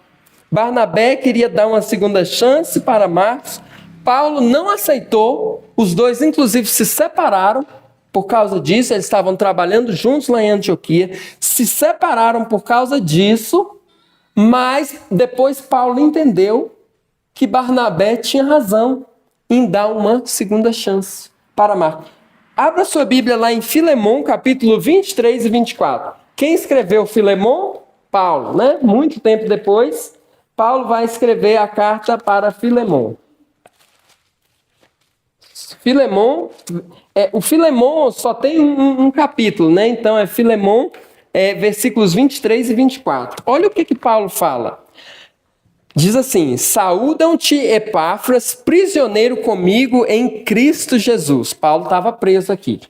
Barnabé queria dar uma segunda chance para Marcos. Paulo não aceitou. Os dois, inclusive, se separaram por causa disso. Eles estavam trabalhando juntos lá em Antioquia. Se separaram por causa disso. Mas depois Paulo entendeu que Barnabé tinha razão em dar uma segunda chance para Marcos. Abra sua Bíblia lá em Filemão, capítulo 23 e 24. Quem escreveu Filemão? Paulo, né? Muito tempo depois, Paulo vai escrever a carta para Filemão. O Filemão só tem um capítulo, né? Então é Filemão, versículos 23 e 24. Olha o que Paulo fala. Diz assim: saúdam-te, Epáfras, prisioneiro comigo em Cristo Jesus. Paulo estava preso aqui.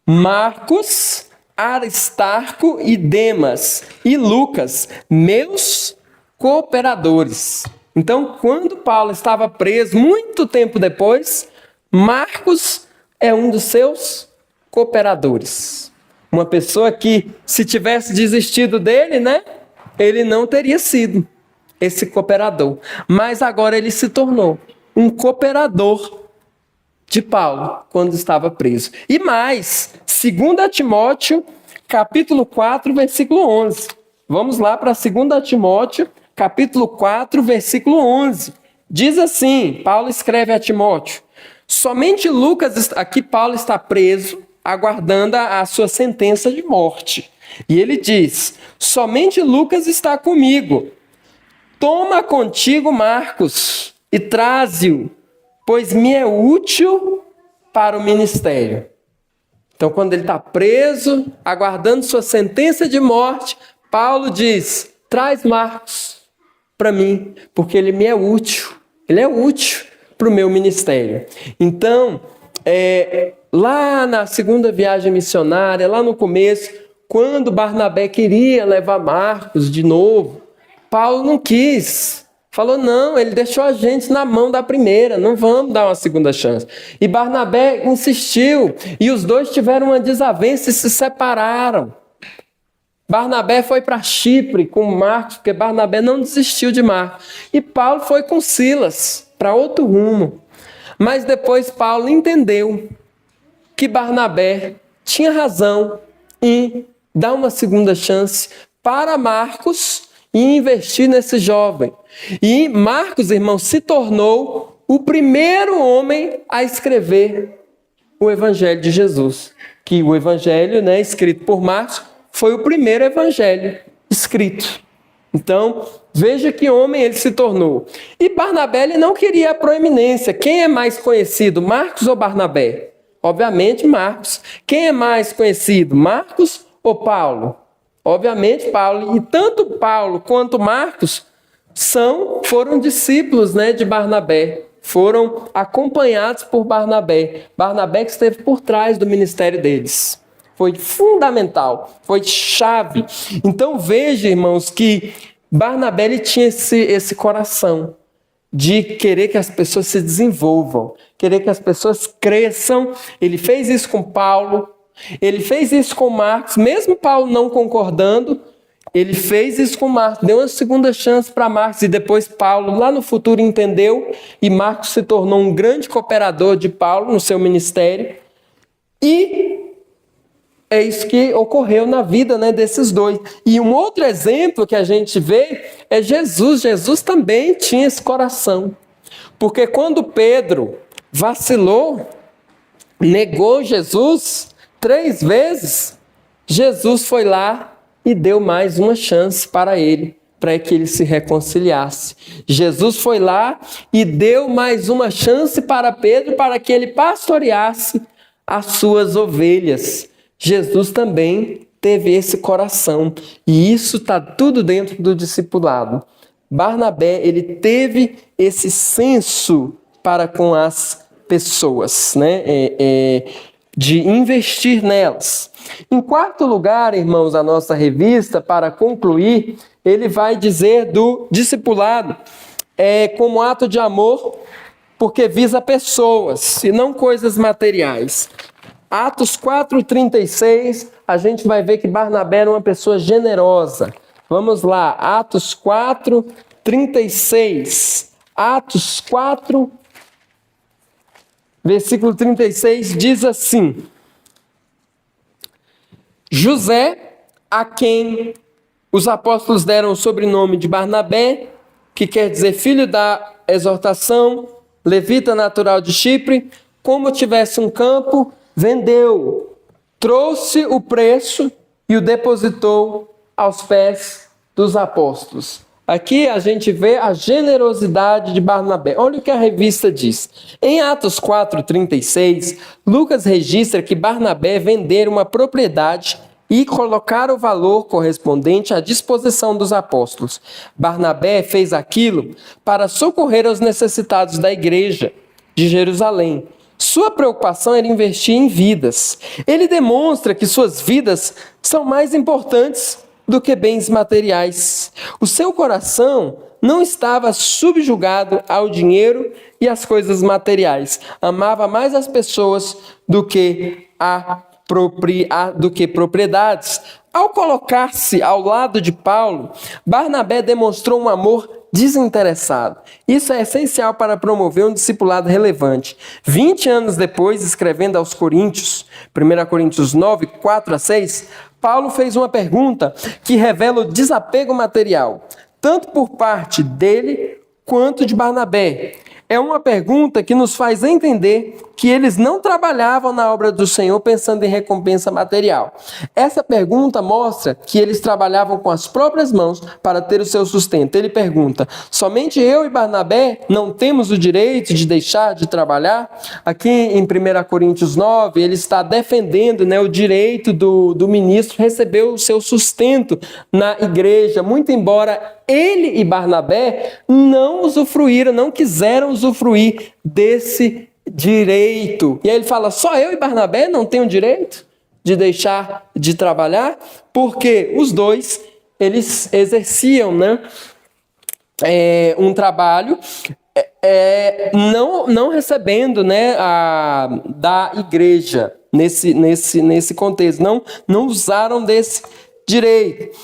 Marcos, Aristarco e Demas e Lucas, meus cooperadores. Então, quando Paulo estava preso, muito tempo depois, Marcos é um dos seus cooperadores. Uma pessoa que, se tivesse desistido dele, né, ele não teria sido esse cooperador. Mas agora ele se tornou um cooperador de Paulo quando estava preso. E mais, 2 Timóteo, capítulo 4, versículo 11. Vamos lá para 2 Timóteo, capítulo 4, versículo 11. Diz assim, Paulo escreve a Timóteo: somente Lucas, aqui Paulo está preso, aguardando a sua sentença de morte. E ele diz: somente Lucas está comigo. Toma contigo Marcos e traze-o, pois me é útil para o ministério. Então, quando ele está preso, aguardando sua sentença de morte, Paulo diz: traz Marcos para mim, porque ele me é útil. Ele é útil para o meu ministério. Então, lá na segunda viagem missionária, lá no começo, quando Barnabé queria levar Marcos de novo, Paulo não quis. Falou, não, ele deixou a gente na mão da primeira, não vamos dar uma segunda chance. E Barnabé insistiu, e os dois tiveram uma desavença e se separaram. Barnabé foi para Chipre com Marcos, porque Barnabé não desistiu de Marcos. E Paulo foi com Silas, para outro rumo. Mas depois Paulo entendeu que Barnabé tinha razão em dar uma segunda chance para Marcos e investir nesse jovem. E Marcos, irmão, se tornou o primeiro homem a escrever o Evangelho de Jesus. Que o Evangelho, escrito por Marcos, foi o primeiro evangelho escrito. Então, veja que homem ele se tornou. E Barnabé ele não queria a proeminência. Quem é mais conhecido, Marcos ou Barnabé? Obviamente, Marcos. Quem é mais conhecido, Marcos ou Paulo? Obviamente, Paulo. E tanto Paulo quanto Marcos foram discípulos de Barnabé. Foram acompanhados por Barnabé. Barnabé que esteve por trás do ministério deles. Foi fundamental, foi chave. Então veja, irmãos, que Barnabé ele tinha esse coração de querer que as pessoas se desenvolvam, querer que as pessoas cresçam. Ele fez isso com Paulo, ele fez isso com Marcos, mesmo Paulo não concordando, ele fez isso com Marcos, deu uma segunda chance para Marcos, e depois Paulo, lá no futuro, entendeu, e Marcos se tornou um grande cooperador de Paulo no seu ministério. E é isso que ocorreu na vida desses dois. E um outro exemplo que a gente vê é Jesus. Jesus também tinha esse coração. Porque quando Pedro vacilou, negou Jesus 3 vezes, Jesus foi lá e deu mais uma chance para ele, para que ele se reconciliasse. Jesus foi lá e deu mais uma chance para Pedro, para que ele pastoreasse as suas ovelhas. Jesus também teve esse coração, e isso está tudo dentro do discipulado. Barnabé, ele teve esse senso para com as pessoas, de investir nelas. Em quarto lugar, irmãos, a nossa revista, para concluir, ele vai dizer do discipulado como ato de amor, porque visa pessoas e não coisas materiais. Atos 4:36, a gente vai ver que Barnabé era uma pessoa generosa. Vamos lá, Atos 4:36. Atos 4, versículo 36, diz assim: José, a quem os apóstolos deram o sobrenome de Barnabé, que quer dizer filho da exortação, levita natural de Chipre, como tivesse um campo, vendeu, trouxe o preço e o depositou aos pés dos apóstolos. Aqui a gente vê a generosidade de Barnabé. Olha o que a revista diz. Em Atos 4:36, Lucas registra que Barnabé vendera uma propriedade e colocar o valor correspondente à disposição dos apóstolos. Barnabé fez aquilo para socorrer aos necessitados da igreja de Jerusalém. Sua preocupação era investir em vidas. Ele demonstra que suas vidas são mais importantes do que bens materiais. O seu coração não estava subjugado ao dinheiro e às coisas materiais. Amava mais as pessoas do que propriedades. Ao colocar-se ao lado de Paulo, Barnabé demonstrou um amor desinteressado. Isso é essencial para promover um discipulado relevante. 20 anos depois, escrevendo aos Coríntios, 1 Coríntios 9, 4 a 6, Paulo fez uma pergunta que revela o desapego material, tanto por parte dele quanto de Barnabé. É uma pergunta que nos faz entender que eles não trabalhavam na obra do Senhor pensando em recompensa material. Essa pergunta mostra que eles trabalhavam com as próprias mãos para ter o seu sustento. Ele pergunta: somente eu e Barnabé não temos o direito de deixar de trabalhar? Aqui em 1 Coríntios 9, ele está defendendo, o direito do ministro receber o seu sustento na igreja, muito embora ele e Barnabé não usufruíram, não quiseram usufruir desse direito. E aí ele fala: só eu e Barnabé não temos direito de deixar de trabalhar? Porque os dois, eles exerciam um trabalho não recebendo da igreja nesse contexto. Não usaram desse direito.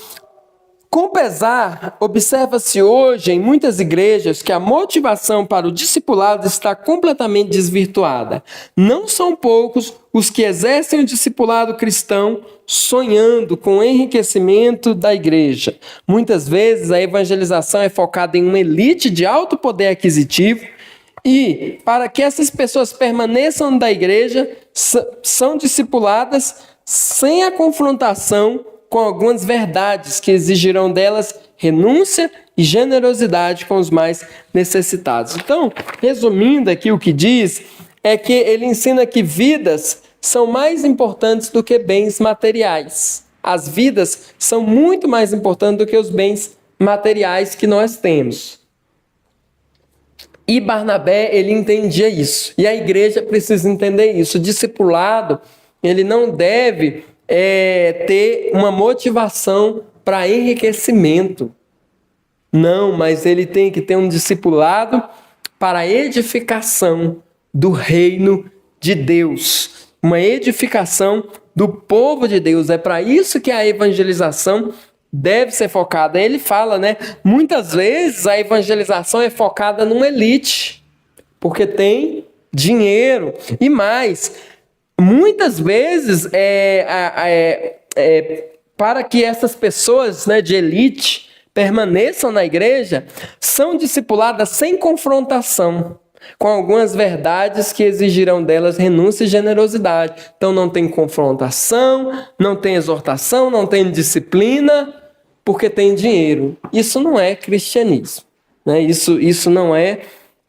Com pesar, observa-se hoje em muitas igrejas que a motivação para o discipulado está completamente desvirtuada. Não são poucos os que exercem o discipulado cristão sonhando com o enriquecimento da igreja. Muitas vezes a evangelização é focada em uma elite de alto poder aquisitivo e, para que essas pessoas permaneçam da igreja, são discipuladas sem a confrontação com algumas verdades que exigirão delas renúncia e generosidade com os mais necessitados. Então, resumindo aqui o que diz, é que ele ensina que vidas são mais importantes do que bens materiais. As vidas são muito mais importantes do que os bens materiais que nós temos. E Barnabé, ele entendia isso. E a igreja precisa entender isso. O discipulado, ele não deve ter uma motivação para enriquecimento. Não, mas ele tem que ter um discipulado para a edificação do reino de Deus. Uma edificação do povo de Deus. É para isso que a evangelização deve ser focada. Ele fala, muitas vezes a evangelização é focada numa elite, porque tem dinheiro. E mais, muitas vezes, para que essas pessoas de elite permaneçam na igreja, são discipuladas sem confrontação com algumas verdades que exigirão delas renúncia e generosidade. Então não tem confrontação, não tem exortação, não tem disciplina, porque tem dinheiro. Isso não é cristianismo. Isso não é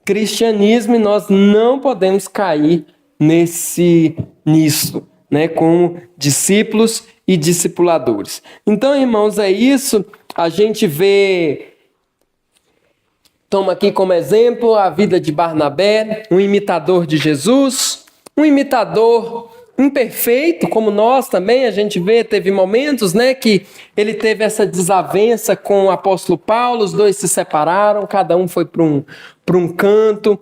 cristianismo e nós não podemos cair nisso, como discípulos e discipuladores. Então, irmãos, é isso. A gente toma aqui como exemplo a vida de Barnabé, um imitador de Jesus, um imitador imperfeito, como nós também. A gente teve momentos que ele teve essa desavença com o apóstolo Paulo, os dois se separaram, cada um foi para um canto,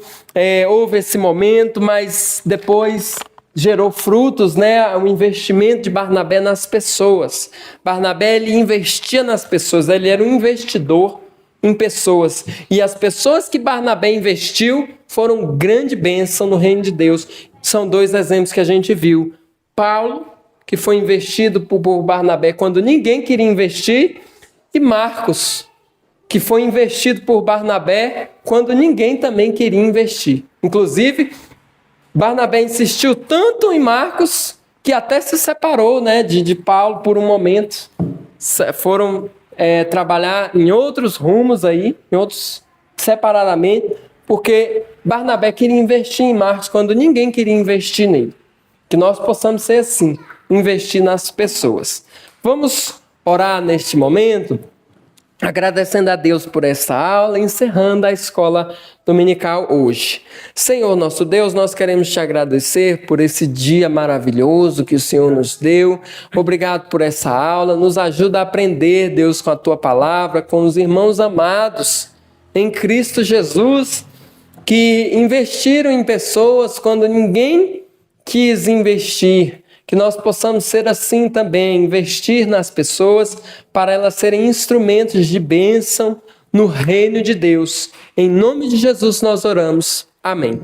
houve esse momento, mas depois gerou frutos, o investimento de Barnabé nas pessoas. Barnabé, ele investia nas pessoas, ele era um investidor em pessoas. E as pessoas que Barnabé investiu foram grande bênção no reino de Deus. São dois exemplos que a gente viu. Paulo, que foi investido por Barnabé quando ninguém queria investir, e Marcos, que foi investido por Barnabé quando ninguém também queria investir. Inclusive, Barnabé insistiu tanto em Marcos que até se separou de Paulo por um momento. Foram trabalhar em outros rumos aí, em outros separadamente, porque Barnabé queria investir em Marcos quando ninguém queria investir nele. Que nós possamos ser assim, investir nas pessoas. Vamos orar neste momento, agradecendo a Deus por essa aula, encerrando a escola dominical hoje. Senhor nosso Deus, nós queremos te agradecer por esse dia maravilhoso que o Senhor nos deu. Obrigado por essa aula. Nos ajuda a aprender, Deus, com a tua palavra, com os irmãos amados em Cristo Jesus, que investiram em pessoas quando ninguém quis investir. Que nós possamos ser assim também, investir nas pessoas para elas serem instrumentos de bênção no reino de Deus. Em nome de Jesus nós oramos. Amém.